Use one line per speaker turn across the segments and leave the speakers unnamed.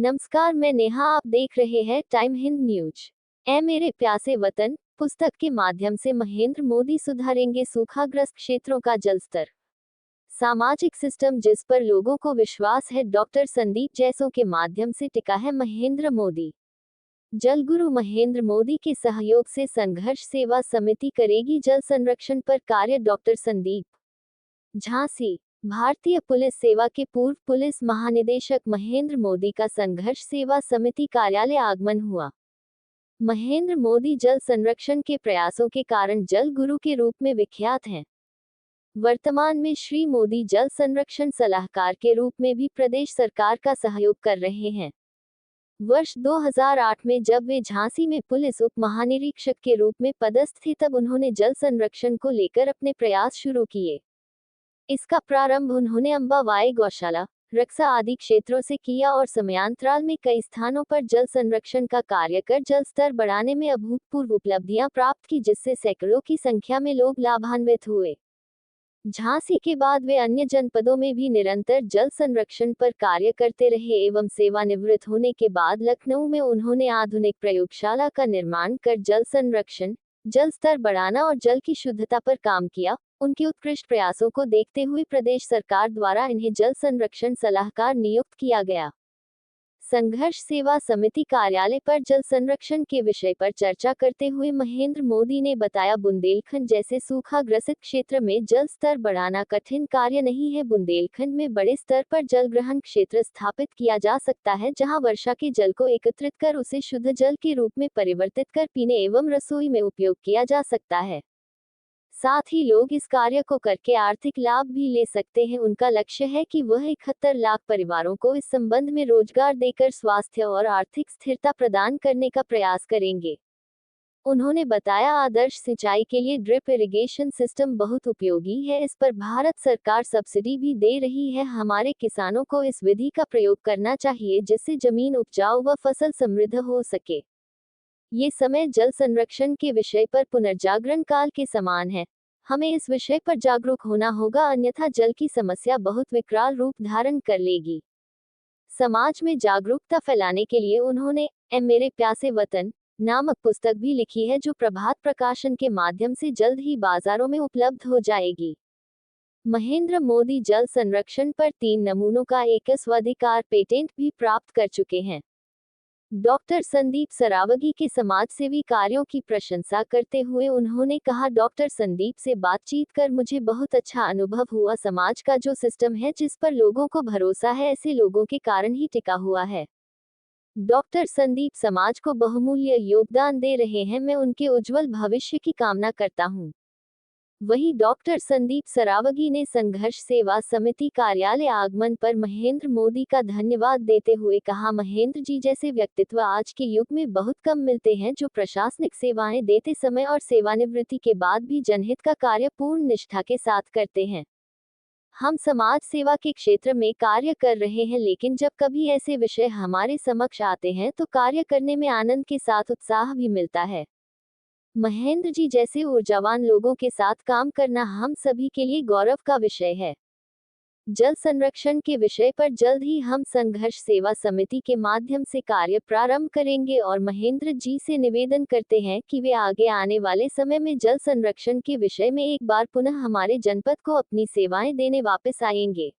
नमस्कार, मैं नेहा। आप देख रहे हैं टाइम हिंद न्यूज। ए मेरे प्यासे वतन पुस्तक के माध्यम से महेंद्र मोदी सुधारेंगे सूखाग्रस्त क्षेत्रों का जल स्तर। सामाजिक सिस्टम जिस पर लोगों को विश्वास है, डॉक्टर संदीप जैसों के माध्यम से टिका है महेंद्र मोदी। जल गुरु महेंद्र मोदी के सहयोग से संघर्ष सेवा समिति करेगी जल संरक्षण पर कार्य। डॉक्टर संदीप। झांसी। भारतीय पुलिस सेवा के पूर्व पुलिस महानिदेशक महेंद्र मोदी का संघर्ष सेवा समिति कार्यालय आगमन हुआ। महेंद्र मोदी जल संरक्षण के प्रयासों के कारण जल गुरु के रूप में विख्यात हैं। वर्तमान में श्री मोदी जल संरक्षण सलाहकार के रूप में भी प्रदेश सरकार का सहयोग कर रहे हैं। वर्ष 2008 में जब वे झांसी में पुलिस उप महानिरीक्षक के रूप में पदस्थ थे, तब उन्होंने जल संरक्षण को लेकर अपने प्रयास शुरू किए। इसका प्रारंभ उन्होंने अंबावाई, गौशाला, रक्सा आदि क्षेत्रों से किया और समयांतराल में कई स्थानों पर जल संरक्षण का कार्य कर जल स्तर बढ़ाने में अभूतपूर्व उपलब्धियां प्राप्त की, जिससे सैकड़ों की संख्या में लोग लाभान्वित हुए। झांसी के बाद वे अन्य जनपदों में भी निरंतर जल संरक्षण पर कार्य करते रहे एवं सेवानिवृत्त होने के बाद लखनऊ में उन्होंने आधुनिक प्रयोगशाला का निर्माण कर जल संरक्षण, जल स्तर बढ़ाना और जल की शुद्धता पर काम किया। उनके उत्कृष्ट प्रयासों को देखते हुए प्रदेश सरकार द्वारा इन्हें जल संरक्षण सलाहकार नियुक्त किया गया। संघर्ष सेवा समिति कार्यालय पर जल संरक्षण के विषय पर चर्चा करते हुए महेंद्र मोदी ने बताया, बुंदेलखंड जैसे सूखाग्रसित क्षेत्र में जल स्तर बढ़ाना कठिन कार्य नहीं है। बुंदेलखंड में बड़े स्तर पर जल ग्रहण क्षेत्र स्थापित किया जा सकता है, जहां वर्षा के जल को एकत्रित कर उसे शुद्ध जल के रूप में परिवर्तित कर पीने एवं रसोई में उपयोग किया जा सकता है। साथ ही लोग इस कार्य को करके आर्थिक लाभ भी ले सकते हैं। उनका लक्ष्य है कि वह 71 लाख परिवारों को इस संबंध में रोजगार देकर स्वास्थ्य और आर्थिक स्थिरता प्रदान करने का प्रयास करेंगे। उन्होंने बताया, आदर्श सिंचाई के लिए ड्रिप इरिगेशन सिस्टम बहुत उपयोगी है। इस पर भारत सरकार सब्सिडी भी दे रही है। हमारे किसानों को इस विधि का प्रयोग करना चाहिए, जिससे जमीन उपजाऊ व फसल समृद्ध हो सके। ये समय जल संरक्षण के विषय पर पुनर्जागरण काल के समान है। हमें इस विषय पर जागरूक होना होगा, अन्यथा जल की समस्या बहुत विकराल रूप धारण कर लेगी। समाज में जागरूकता फैलाने के लिए उन्होंने ए मेरे प्यासे वतन नामक पुस्तक भी लिखी है, जो प्रभात प्रकाशन के माध्यम से जल्द ही बाजारों में उपलब्ध हो जाएगी। महेंद्र मोदी जल संरक्षण पर 3 नमूनों का एक स्वाधिकार पेटेंट भी प्राप्त कर चुके हैं। डॉक्टर संदीप सरावगी के समाजसेवी कार्यों की प्रशंसा करते हुए उन्होंने कहा, डॉक्टर संदीप से बातचीत कर मुझे बहुत अच्छा अनुभव हुआ। समाज का जो सिस्टम है, जिस पर लोगों को भरोसा है, ऐसे लोगों के कारण ही टिका हुआ है। डॉक्टर संदीप समाज को बहुमूल्य योगदान दे रहे हैं। मैं उनके उज्जवल भविष्य की कामना करता हूं। वहीं डॉक्टर संदीप सरावगी ने संघर्ष सेवा समिति कार्यालय आगमन पर महेंद्र मोदी का धन्यवाद देते हुए कहा, महेंद्र जी जैसे व्यक्तित्व आज के युग में बहुत कम मिलते हैं, जो प्रशासनिक सेवाएं देते समय और सेवानिवृत्ति के बाद भी जनहित का कार्य पूर्ण निष्ठा के साथ करते हैं। हम समाज सेवा के क्षेत्र में कार्य कर रहे हैं, लेकिन जब कभी ऐसे विषय हमारे समक्ष आते हैं तो कार्य करने में आनंद के साथ उत्साह भी मिलता है। महेंद्र जी जैसे ऊर्जावान लोगों के साथ काम करना हम सभी के लिए गौरव का विषय है। जल संरक्षण के विषय पर जल्द ही हम संघर्ष सेवा समिति के माध्यम से कार्य प्रारंभ करेंगे और महेंद्र जी से निवेदन करते हैं कि वे आगे आने वाले समय में जल संरक्षण के विषय में एक बार पुनः हमारे जनपद को अपनी सेवाएं देने वापस आएंगे।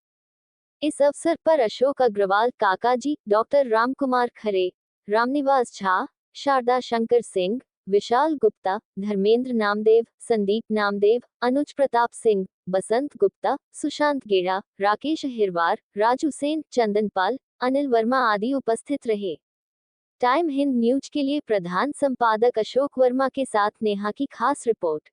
इस अवसर पर अशोक अग्रवाल, काका जी, डॉक्टर रामकुमार खरे, रामनिवास झा, शारदा शंकर सिंह, विशाल गुप्ता, धर्मेंद्र नामदेव, संदीप नामदेव, अनुज प्रताप सिंह, बसंत गुप्ता, सुशांत गेड़ा, राकेश हिरवार, राजू सेन, चंदनपाल, अनिल वर्मा आदि उपस्थित रहे। टाइम हिंद न्यूज के लिए प्रधान संपादक अशोक वर्मा के साथ नेहा की खास रिपोर्ट।